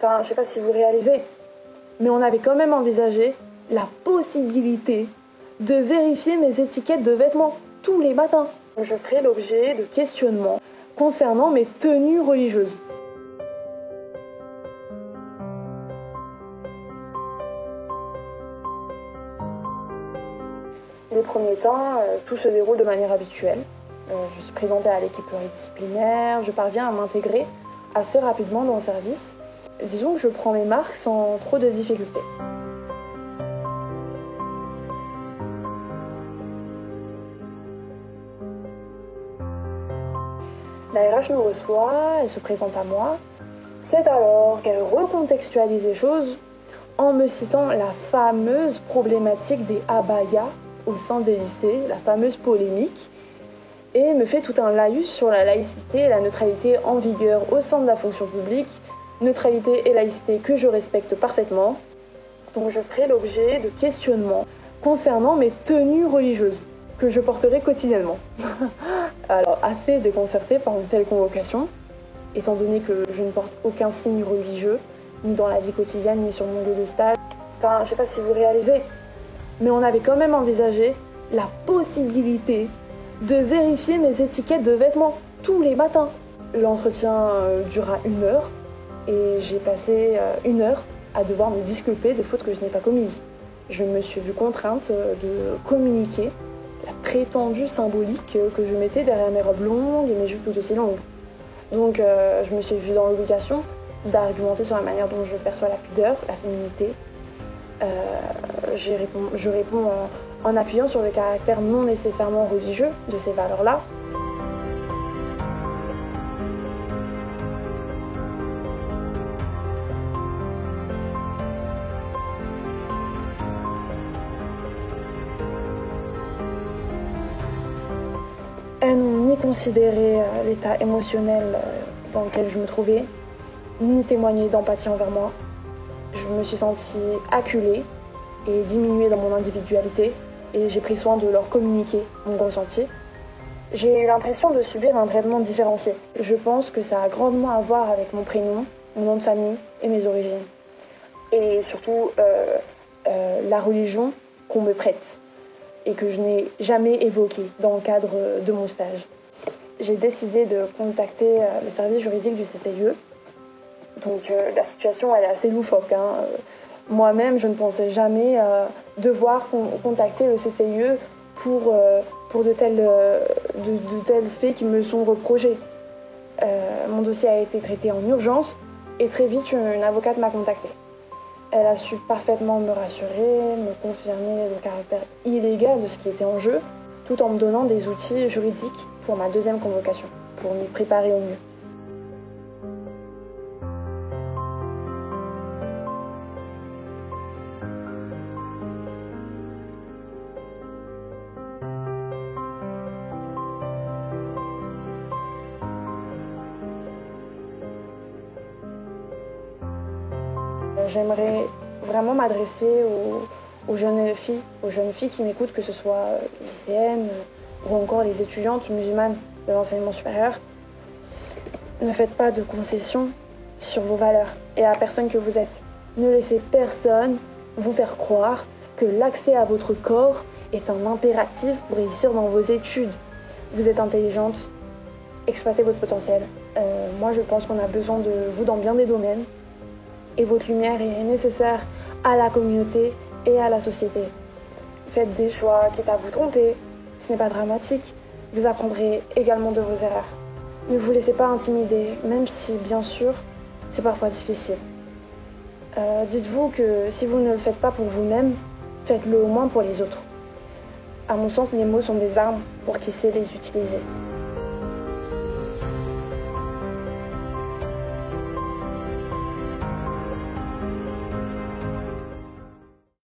Enfin, je sais pas si vous réalisez, mais on avait quand même envisagé la possibilité de vérifier mes étiquettes de vêtements tous les matins. Je ferai l'objet de questionnements concernant mes tenues religieuses. Les premiers temps, tout se déroule de manière habituelle. Je suis présentée à l'équipe pluridisciplinaire, je parviens à m'intégrer assez rapidement dans le service. Disons que je prends mes marques sans trop de difficultés. La RH nous reçoit, elle se présente à moi. C'est alors qu'elle recontextualise les choses en me citant la fameuse problématique des abayas au sein des lycées, la fameuse polémique, et me fait tout un laïus sur la laïcité et la neutralité en vigueur au sein de la fonction publique, neutralité et laïcité que je respecte parfaitement. Donc je ferai l'objet de questionnements concernant mes tenues religieuses que je porterai quotidiennement. Alors assez déconcertée par une telle convocation, étant donné que je ne porte aucun signe religieux, ni dans la vie quotidienne, ni sur mon lieu de stage. Enfin, je sais pas si vous réalisez, mais on avait quand même envisagé la possibilité de vérifier mes étiquettes de vêtements tous les matins. L'entretien dura 1 heure et j'ai passé 1 heure à devoir me disculper de fautes que je n'ai pas commises. Je me suis vue contrainte de communiquer la prétendue symbolique que je mettais derrière mes robes longues et mes jupes tout aussi longues. Donc je me suis vue dans l'obligation d'argumenter sur la manière dont je perçois la pudeur, la féminité. Je réponds en appuyant sur le caractère non nécessairement religieux de ces valeurs-là. Elles n'ont ni considéré l'état émotionnel dans lequel je me trouvais, ni témoigné d'empathie envers moi. Je me suis sentie acculée et diminuée dans mon individualité et j'ai pris soin de leur communiquer mon ressenti. J'ai eu l'impression de subir un traitement différencié. Je pense que ça a grandement à voir avec mon prénom, mon nom de famille et mes origines. Et surtout, la religion qu'on me prête et que je n'ai jamais évoquée dans le cadre de mon stage. J'ai décidé de contacter le service juridique du CCIE. Donc la situation elle est assez loufoque. Moi-même, je ne pensais jamais devoir contacter le CCIE pour de tels faits qui me sont reprochés. Mon dossier a été traité en urgence et très vite, une avocate m'a contactée. Elle a su parfaitement me rassurer, me confirmer le caractère illégal de ce qui était en jeu, tout en me donnant des outils juridiques pour ma 2e convocation, pour m'y préparer au mieux. J'aimerais vraiment m'adresser aux jeunes filles qui m'écoutent, que ce soit lycéennes ou encore les étudiantes musulmanes de l'enseignement supérieur. Ne faites pas de concessions sur vos valeurs et à la personne que vous êtes. Ne laissez personne vous faire croire que l'accès à votre corps est un impératif pour réussir dans vos études. Vous êtes intelligente, exploitez votre potentiel. Moi, je pense qu'on a besoin de vous dans bien des domaines. Et votre lumière est nécessaire à la communauté et à la société. Faites des choix, quitte à vous tromper. Ce n'est pas dramatique. Vous apprendrez également de vos erreurs. Ne vous laissez pas intimider, même si, bien sûr, c'est parfois difficile. Dites-vous que si vous ne le faites pas pour vous-même, faites-le au moins pour les autres. À mon sens, les mots sont des armes pour qui sait les utiliser.